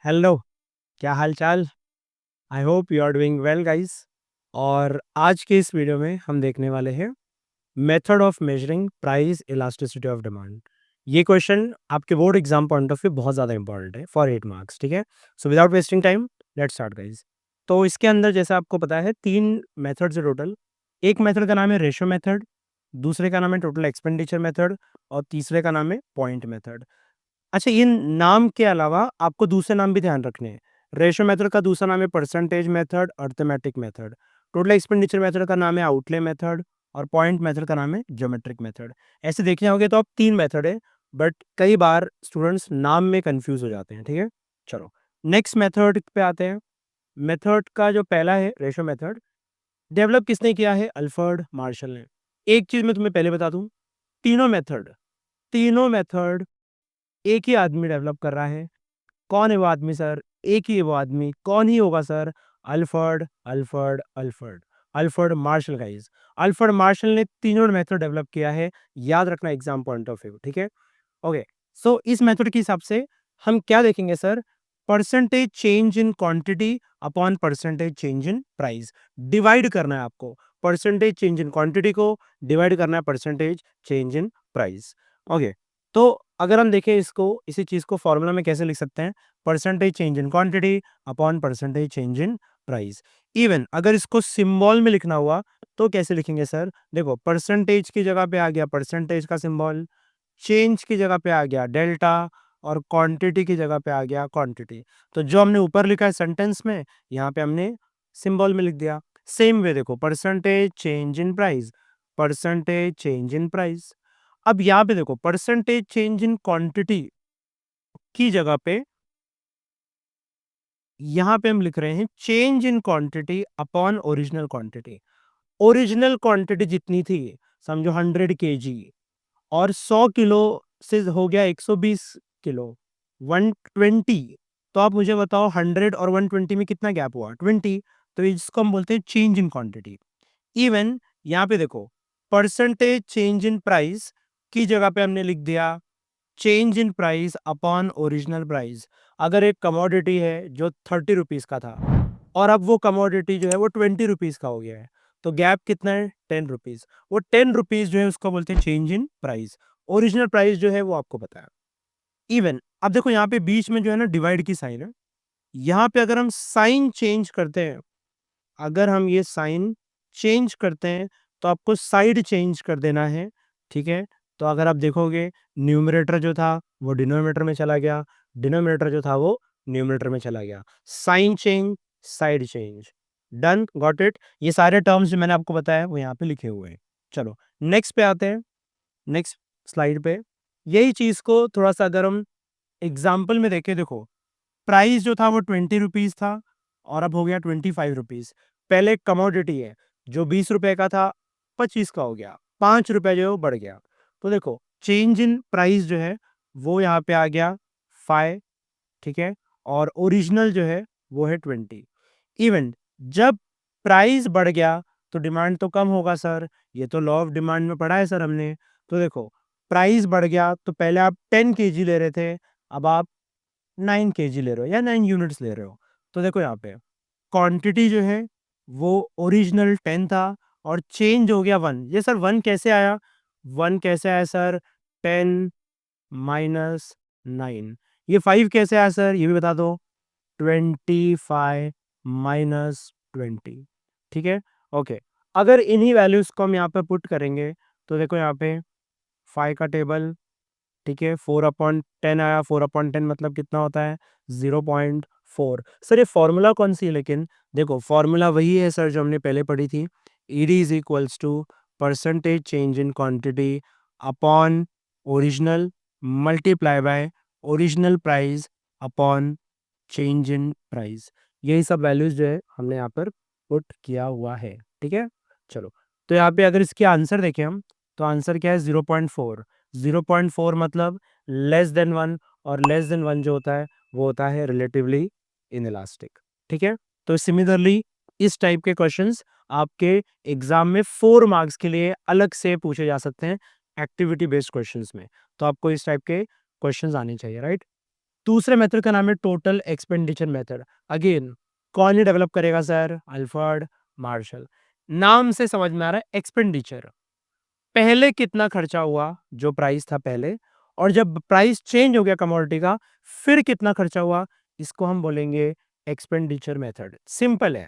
Hello, क्या हाल चाल? I hope you are doing well guys. और आज के इस वीडियो में हम देखने वाले हैं method of measuring price elasticity of demand. ये क्वेश्चन आपके board exam point of view बहुत ज़्यादा इंपॉर्टेंट है फॉर 8 मार्क्स, ठीक है। So without wasting time let's start guys. तो इसके अंदर जैसे आपको पता है 3 मेथड्स है टोटल। एक मेथड का नाम है रेशो मेथड, दूसरे का नाम है टोटल एक्सपेंडिचर मेथड और तीसरे का नाम है पॉइंट मेथड। अच्छा, इन नाम के अलावा आपको दूसरे नाम भी ध्यान रखने हैं। रेशियो मेथड का दूसरा नाम है percentage method, arithmetic method. Total expenditure method का नाम है आउटले मेथड और पॉइंट मेथड का नाम है ज्योमेट्रिक मेथड। ऐसे देखने होंगे तो अब 3 मेथड है, बट कई बार स्टूडेंट्स नाम में कंफ्यूज हो जाते हैं, ठीक है। चलो नेक्स्ट मेथड पे आते हैं। मेथड का जो पहला है रेशियो मेथड, डेवलप किसने किया है? अल्फ्रेड मार्शल ने। एक चीज मैं तुम्हें पहले बता दूं, तीनों मेथड एक ही आदमी डेवलप कर रहा है। कौन है वो आदमी सर? एक ही है वो आदमी। कौन ही होगा sir? Alfred Alfred Alfred Alfred Marshall guys. Alfred Marshall ने तीनों मेथड डेवलप किया है। याद रखना एग्जाम पॉइंट ऑफ व्यू, ठीक है। ओके, सो इस मेथड के हिसाब से हम क्या देखेंगे sir? Percentage change in quantity upon percentage change in price. Divide करना है आपको, परसेंटेज चेंज इन क्वांटिटी को डिवाइड करना है percentage change in price. Okay, तो अगर हम देखें इसको, इसी चीज को फॉर्मूला में कैसे लिख सकते हैं? Percentage change in quantity upon percentage change in price. Even अगर इसको सिंबल में लिखना हुआ तो कैसे लिखेंगे सर? देखो, परसेंटेज की जगह पे आ गया परसेंटेज का सिंबल, चेंज की जगह पे आ गया डेल्टा और क्वांटिटी की जगह पे आ गया क्वांटिटी। तो जो हमने ऊपर लिखा है सेंटेंस में, यहाँ पे हमने सिंबल में लिख दिया। सेम वे देखो, percentage change in price, percentage change in price. अब यहाँ पे देखो, परसेंटेज चेंज इन क्वांटिटी की जगह पे यहाँ पे हम लिख रहे हैं change in quantity upon original quantity. Original quantity जितनी थी, समझो 100 kg, और 100 किलो से हो गया 120 किलो, 120। तो आप मुझे बताओ 100 और 120 में कितना गैप हुआ? 20। तो इसको हम बोलते हैं चेंज इन क्वांटिटी। इवन यहाँ पे देखो, परसेंटेज चेंज इन प्राइस की जगह पे हमने लिख दिया change in price upon original price. अगर एक कमोडिटी है जो 30 रुपीज का था और अब वो कमोडिटी जो है वो 20 रुपीज का हो गया है, तो गैप कितना है? 10 रुपीज। वो 10 रुपीज जो है उसको बोलते हैं change in price. Original price जो है वो आपको पता है। इवन अब देखो, यहाँ पे बीच में जो है ना डिवाइड की साइन है, यहाँ पे अगर हम साइन चेंज करते हैं, अगर हम ये साइन चेंज करते हैं तो आपको साइड चेंज कर देना है, ठीक है। तो अगर आप देखोगे, न्यूमरेटर जो था वो डिनोमिनेटर में चला गया, डिनोमिनेटर जो था वो न्यूमरेटर में चला गया। Sign change, side change, done, got it. ये सारे टर्म्स जो मैंने आपको बताया वो यहाँ पे लिखे हुए हैं। चलो नेक्स्ट पे आते हैं, नेक्स्ट स्लाइड पे। यही चीज को थोड़ा सा अगर हम एग्जाम्पल में देखें, देखो, प्राइस जो था वो 20 रुपीज था और अब हो गया 25 रुपीज। पहले कमोडिटी है जो 20 रुपए का था, 25 का हो गया, 5 रुपए जो है वो बढ़ गया। तो देखो, चेंज इन प्राइस जो है वो यहाँ पे आ गया 5, ठीक है, और ओरिजिनल जो है वो है 20। इवन जब प्राइस बढ़ गया तो डिमांड तो कम होगा सर, ये तो लॉ ऑफ डिमांड में पढ़ा है सर हमने। तो देखो, प्राइस बढ़ गया तो पहले आप 10 kg ले रहे थे, अब आप 9 kg ले रहे हो या 9 यूनिट्स ले रहे हो। तो देखो यहाँ पे क्वांटिटी जो है वो ओरिजिनल 10 था और चेंज हो गया 1। ये सर 1 कैसे आया? 1 कैसे आया सर? 10 माइनस 9। ये 5 कैसे आया सर? ये भी बता दो। 25 माइनस 20, ठीक है। ओके, अगर इन्हीं वैल्यूज को हम यहाँ पे पुट करेंगे तो देखो यहाँ पे 5 का टेबल, ठीक है, 4/10 आया। 4/10 मतलब कितना होता है? 0.4। सर ये फॉर्मूला कौन सी है? लेकिन देखो, फॉर्मूला वही है सर जो हमने पहले पढ़ी थी। ED is equals to percentage change in quantity upon original multiply by original price upon change in price. यही सब वैल्यूज जो है हमने यहाँ पर पुट किया हुआ है, ठीक है। चलो, तो यहाँ पे अगर इसके आंसर देखें हम, तो आंसर क्या है? 0.4। 0.4 मतलब लेस देन 1, और लेस देन 1 जो होता है वो होता है रिलेटिवली इनइलास्टिक, ठीक है। तो सिमिलरली इस टाइप के क्वेश्चंस आपके एग्जाम में 4 मार्क्स के लिए अलग से पूछे जा सकते हैं एक्टिविटी बेस्ड क्वेश्चंस में। तो आपको इस टाइप के क्वेश्चंस आने चाहिए, राइट। दूसरे मेथड का नाम है टोटल एक्सपेंडिचर मेथड। अगेन कौन ये डेवलप करेगा सर? Alfred Marshall. नाम से समझ में आ रहा है एक्सपेंडिचर, पहले कितना खर्चा हुआ जो प्राइस था पहले, और जब प्राइस चेंज हो गया कमोडिटी का फिर कितना खर्चा हुआ, इसको हम बोलेंगे एक्सपेंडिचर मेथड। सिंपल है,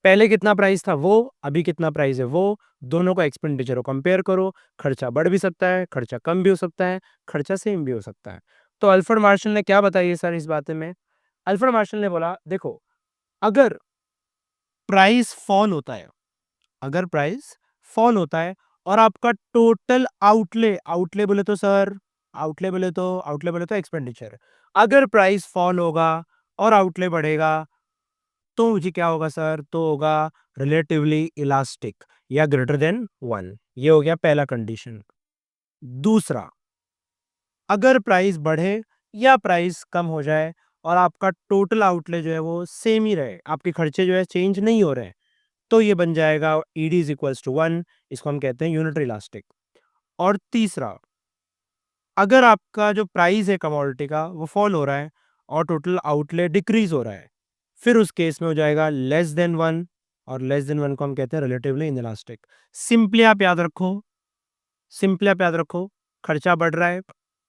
पहले कितना प्राइस था वो, अभी कितना प्राइस है वो, दोनों का एक्सपेंडिचर को कंपेयर करो। खर्चा बढ़ भी सकता है, खर्चा कम भी हो सकता है, खर्चा सेम भी हो सकता है। तो अल्फ्रेड मार्शल ने क्या बताया सर इस बात में? अल्फ्रेड मार्शल ने बोला देखो, अगर प्राइस फॉल होता है, अगर प्राइस फॉल होता है और आपका टोटल आउटले, आउटले बोले तो सर, आउटले बोले तो एक्सपेंडिचर, अगर प्राइस फॉल होगा और आउटले बढ़ेगा तो मुझे क्या होगा सर? तो होगा रिलेटिवली इलास्टिक या ग्रेटर देन 1। ये हो गया पहला कंडीशन। दूसरा, अगर प्राइस बढ़े या प्राइस कम हो जाए और आपका टोटल आउटले जो है वो सेम ही रहे, आपके खर्चे जो है चेंज नहीं हो रहे हैं, तो ये बन जाएगा ईडी इज इक्वल्स टू 1। इसको हम कहते हैं यूनिटरी इलास्टिक। और तीसरा, अगर आपका जो प्राइस है कमोडिटी का वो फॉल हो रहा है और टोटल आउटले डिक्रीज हो रहा है, फिर उस केस में हो जाएगा लेस देन 1, और लेस देन 1 को हम कहते हैं रिलेटिवली इनइलास्टिक। सिंपली आप याद रखो, सिंपली आप याद रखो, खर्चा बढ़ रहा है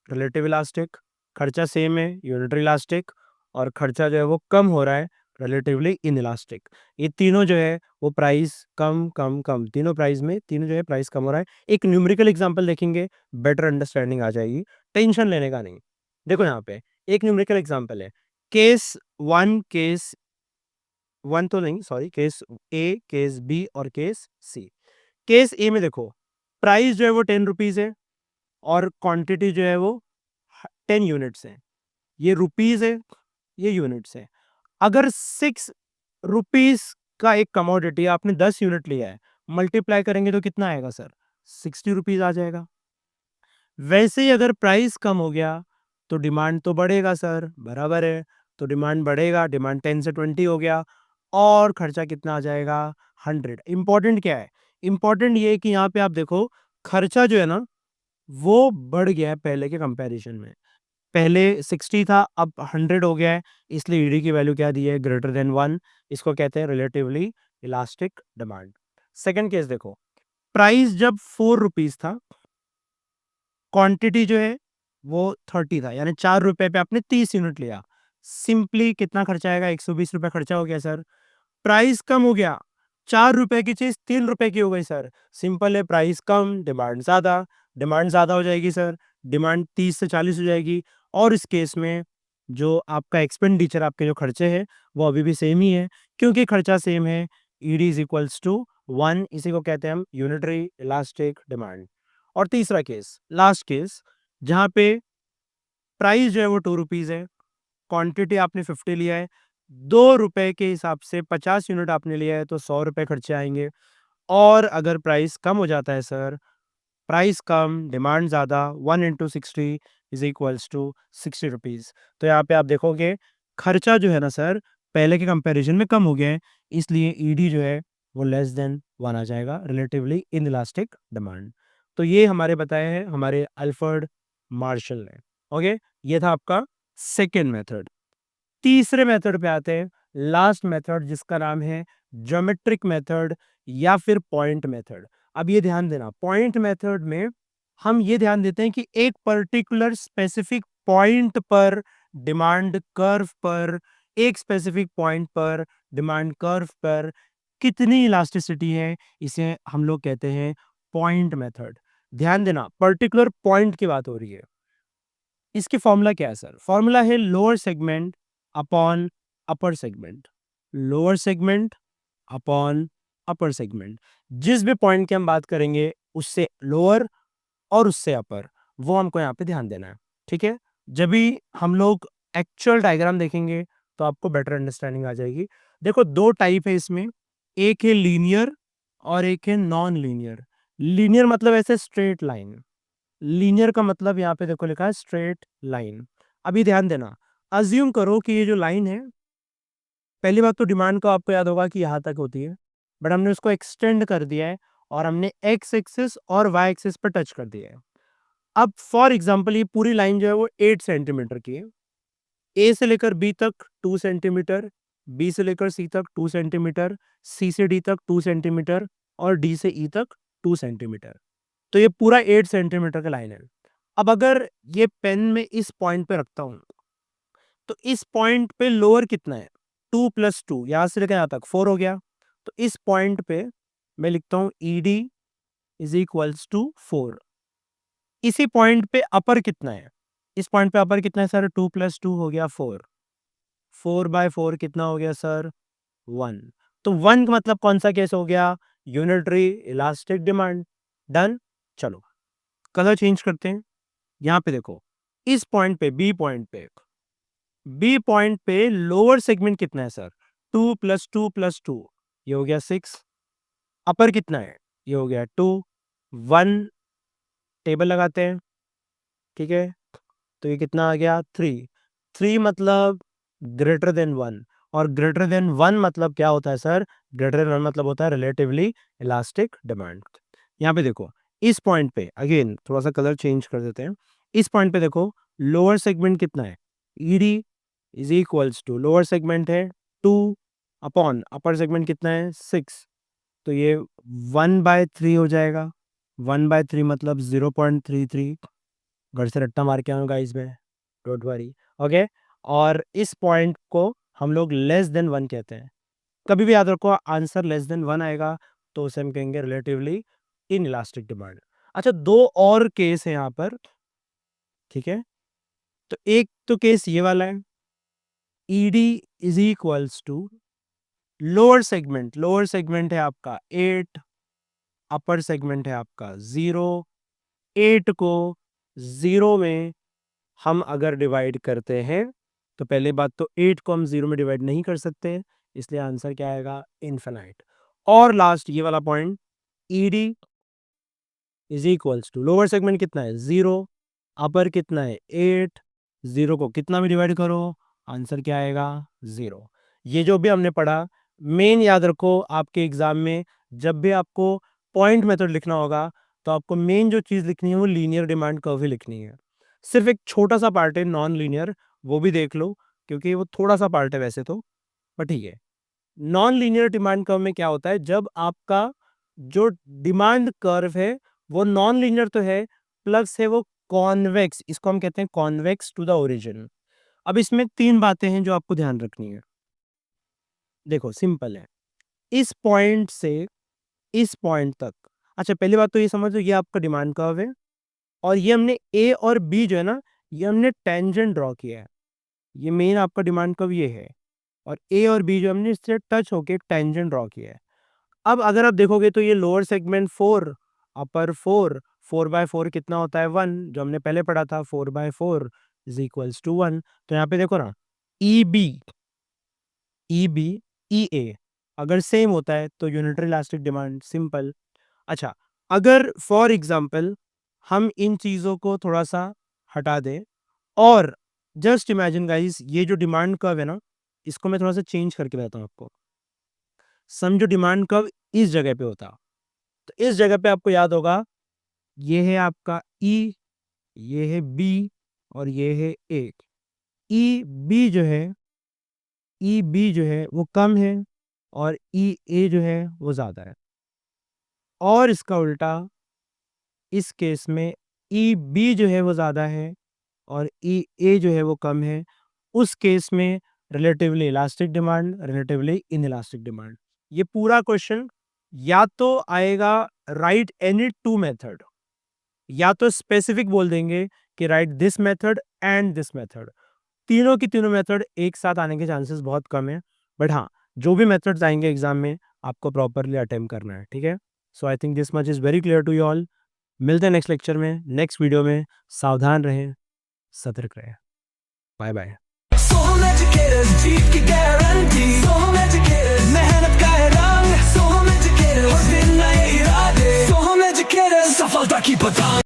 रिलेटिव इलास्टिक, खर्चा सेम है यूनिटरी इलास्टिक, और खर्चा जो है वो कम हो रहा है रिलेटिवली इनइलास्टिक। ये तीनों जो है वो प्राइस कम कम कम, तीनों प्राइस में तीनों जो है प्राइस कम हो रहा है। एक न्यूमेरिकल एग्जांपल देखेंगे, बेटर अंडरस्टैंडिंग आ जाएगी, टेंशन लेने का नहीं। देखो यहाँ पे एक न्यूमेरिकल एग्जांपल है, केस 1, केस 1 तो नहीं सॉरी, केस ए, केस बी और केस सी। केस ए में देखो, प्राइस जो है वो 10 रुपीज है और क्वांटिटी जो है वो 10 यूनिट्स है। ये रुपीज है, ये यूनिट्स है। अगर 6 रुपीज का एक कमोडिटी आपने 10 यूनिट लिया है, मल्टीप्लाई करेंगे तो कितना आएगा सर? 60 रुपीज आ जाएगा। वैसे ही अगर प्राइस कम हो गया तो डिमांड तो बढ़ेगा सर, बराबर है। तो डिमांड बढ़ेगा, डिमांड 10 से 20 हो गया, और खर्चा कितना आ जाएगा? 100। इंपॉर्टेंट क्या है? इंपॉर्टेंट ये है कि यहाँ पे आप देखो, खर्चा जो है ना वो बढ़ गया है पहले के कंपैरिजन में। पहले 60 था, अब 100 हो गया है, इसलिए ईडी की वैल्यू क्या दी है? Greater than 1। इसको कहते हैं relatively elastic demand. Second case देखो, प्राइस जब 4 रुपीज था, क्वांटिटी जो है वो 30 था, यानी 4 रुपए पे आपने 30 यूनिट लिया। सिंपली कितना खर्चा आएगा? 120 रुपए खर्चा हो गया सर। प्राइस कम हो गया, 4 रुपए की चीज 3 रुपए की हो गई सर। सिंपल है, प्राइस कम डिमांड ज्यादा, डिमांड ज्यादा हो जाएगी सर, डिमांड 30 से 40 हो जाएगी। और इस केस में जो आपका एक्सपेंडिचर, आपके जो खर्चे हैं वो अभी भी सेम ही है, क्योंकि खर्चा सेम है। ईडी इज इक्वल्स टू 1, इसी को कहते हैं हम यूनिटरी इलास्टिक डिमांड। और तीसरा केस, लास्ट केस, जहाँ पे प्राइस जो है वो 2 रुपीज है, क्वांटिटी आपने 50 लिया है, 2 रुपए के हिसाब से 50 यूनिट आपने लिया है तो 100 रुपए खर्चे आएंगे। और अगर प्राइस कम हो जाता है सर, प्राइस कम डिमांड ज़्यादा, 1 into 60 is equals to 60 rupees. तो यहाँ पे आप देखोगे खर्चा जो है ना सर पहले के कंपैरिजन में कम हो गया है, इसलिए ईडी जो है वो लेस देन 1 आ जाएगा, रिलेटिवली इन इलास्टिक डिमांड। तो ये हमारे बताए हैं हमारे अल्फ्रेड मार्शल ने। ओके, ये था आपका सेकेंड मेथड। तीसरे मेथड पे आते हैं, लास्ट मेथड, जिसका नाम है ज्योमेट्रिक मेथड या फिर पॉइंट मेथड। अब ये ध्यान देना, पॉइंट मेथड में हम ये ध्यान देते हैं कि एक पर्टिकुलर स्पेसिफिक पॉइंट पर डिमांड कर्व पर, एक स्पेसिफिक पॉइंट पर डिमांड कर्व पर कितनी इलास्टिसिटी है, इसे हम लोग कहते हैं पॉइंट मेथड। ध्यान देना, पर्टिकुलर पॉइंट की बात हो रही है। इसकी फॉर्मूला क्या है सर? फॉर्मूला है lower segment upon upper segment, lower segment upon upper segment. जिस भी पॉइंट की हम बात करेंगे उससे लोअर और उससे अपर, वो हमको यहाँ पे ध्यान देना है। ठीक है, जब भी हम लोग एक्चुअल डायग्राम देखेंगे तो आपको बेटर अंडरस्टैंडिंग आ जाएगी। देखो दो टाइप है इसमें, एक है लीनियर और एक है नॉन लीनियर। लीनियर मतलब ऐसे स्ट्रेट लाइन, लीनियर का मतलब यहाँ पे देखो लिखा है स्ट्रेट लाइन। अभी ध्यान देना, अज्यूम करो कि ये जो लाइन है, पहली बात तो डिमांड को आपको याद होगा कि यहाँ तक होती है, बट हमने उसको एक्सटेंड कर दिया है और हमने एक्स एक्सिस और वाई एक्सिस पर टच कर दिया है। अब फॉर एग्जांपल ये पूरी लाइन जो है वो 8 सेंटीमीटर की है, ए से लेकर बी तक 2 सेंटीमीटर, बी से लेकर सी तक 2 सेंटीमीटर, सी से डी तक 2 सेंटीमीटर और डी से ई तक 2 सेंटीमीटर। तो ये पूरा 8 सेंटीमीटर का लाइन है। अब अगर ये पेन में इस पॉइंट पे रखता हूं, तो इस पॉइंट पे लोअर कितना है? 2 + 2, यहां से लेकर यहां तक 4 हो गया। तो इस पॉइंट पे मैं लिखता हूं ED = 4। इसी पॉइंट पे अपर कितना है? इस पॉइंट पे अपर कितना है सर? 2 + 2 हो गया 4। 4/4 कितना हो गया सर? 1। तो 1 का मतलब कौन सा केस हो गया? Unitary elastic demand. डन। चलो कलर चेंज करते हैं। यहां पे देखो, इस पॉइंट पे बी पॉइंट पे लोअर सेगमेंट कितना है सर? 2 + 2 + 2, ये हो गया 6। अपर कितना है? ये हो गया 2। 1 टेबल लगाते हैं, ठीक है। तो ये कितना आ गया? 3। 3 मतलब ग्रेटर देन 1, और ग्रेटर देन 1 मतलब क्या होता है सर? ग्रेटर देन 1 मतलब होता है रिलेटिवली इलास्टिक डिमांड। यहाँ पे देखो, इस पॉइंट पे अगेन थोड़ा सा कलर चेंज कर देते हैं। इस पॉइंट पे देखो, लोअर सेगमेंट कितना है? ED = लोअर सेगमेंट है 2 अपॉन अपर सेगमेंट कितना है? 6। तो ये 1/3 हो जाएगा। 1/3 मतलब 0.33। घर से रट्टा मार के आऊँ गाइस मैं, डोंट वरी, ओके। और इस पॉइंट को हम लोग लेस देन 1 कहते हैं। कभी भी याद रखो, आंसर लेस देन 1 आएगा तो उसे हम कहेंगे रिलेटिवली इन इलास्टिक डिमांड। अच्छा, 2 और केस है यहाँ पर, ठीक है। तो एक तो केस ये वाला है, ED = लोअर सेगमेंट है आपका 8, अपर सेगमेंट है आपका 0। 8 को 0 में हम अगर डिवाइड करते हैं, तो पहले बात तो 8 को हम 0 में डिवाइड नहीं कर सकते, इसलिए आंसर क्या आएगा? इनफिनाइट। और लास्ट ये वाला पॉइंट, ED = लोअर सेगमेंट कितना है? 0, अपर कितना है? 8। 0 को कितना में डिवाइड करो, आंसर क्या आएगा? 0। ये जो भी हमने पढ़ा, मेन याद रखो, आपके एग्जाम में जब भी आपको पॉइंट मेथड लिखना होगा, तो आपको मेन जो चीज़ लिखनी है वो लीनियर डिमांड कर्व ही लिखनी है। सिर्फ एक छोटा सा पार्ट है नॉन लीनियर, वो भी देख लो, क्योंकि वो थोड़ा सा पार्ट है वैसे तो, पर ठीक है। नॉन लीनियर डिमांड कर्व में क्या होता है? जब आपका जो डिमांड कर्व है वो नॉन लीनियर तो है, प्लस है वो कॉन्वेक्स, इसको हम कहते हैं कॉन्वेक्स टू द ओरिजिन। अब इसमें 3 बातें हैं जो आपको ध्यान रखनी है। देखो सिंपल है, इस पॉइंट से इस पॉइंट तक, अच्छा पहली बात तो ये समझो, ये आपका डिमांड कर्व है, और ये हमने ए और बी जो है ना, ये हमने टेंजेंट ड्रॉ किया है। ये मेन आपका डिमांड कर्व ये है, और ए और बी जो हमने इससे टच होके टेंजेंट ड्रॉ किया है। अब अगर आप देखोगे तो ये लोअर सेगमेंट 4, अपर 4, 4/4 कितना होता है? 1, जो हमने पहले पढ़ा था, 4/4 = 1। तो यहाँ पे देखो ना, EB EA अगर सेम होता है तो यूनिटरी इलास्टिक डिमांड, सिंपल। अच्छा, अगर फॉर एग्जांपल हम इन चीज़ों को थोड़ा सा हटा दें, और जस्ट इमेजिन गाइस, ये जो डिमांड कर्व है ना, इसको मैं थोड़ा सा चेंज करके बताता हूँ आपको। समझो डिमांड कर्व इस जगह पे होता, तो इस जगह पे आपको याद होगा, ये है आपका E, ये है B और ये है A। EB जो है वो कम है, और EA जो है वो ज़्यादा है। और इसका उल्टा, इस केस में EB जो है वो ज़्यादा है और EA जो है वो कम है। उस केस में relatively elastic demand, relatively inelastic demand. ये पूरा क्वेश्चन या तो आएगा राइट एनी 2 मेथड, या तो स्पेसिफिक बोल देंगे कि right this method and this method. तीनों की तीनों मेथड एक साथ आने के चांसेस बहुत कम है, बट हाँ, जो भी मेथड्स आएंगे एग्जाम में आपको प्रॉपरली अटेम्प्ट करना है, ठीक है। So I think this much is very clear to you all. मिलते हैं नेक्स्ट लेक्चर में, नेक्स्ट वीडियो में। सावधान रहें, सतर्क रहें। Bye bye. Sohum educators, जीत की गारंटी। Sohum educators, मेहनत का है रंग। Sohum educators, और फिर नए इरादे। Sohum educators, सफलता की पतंग।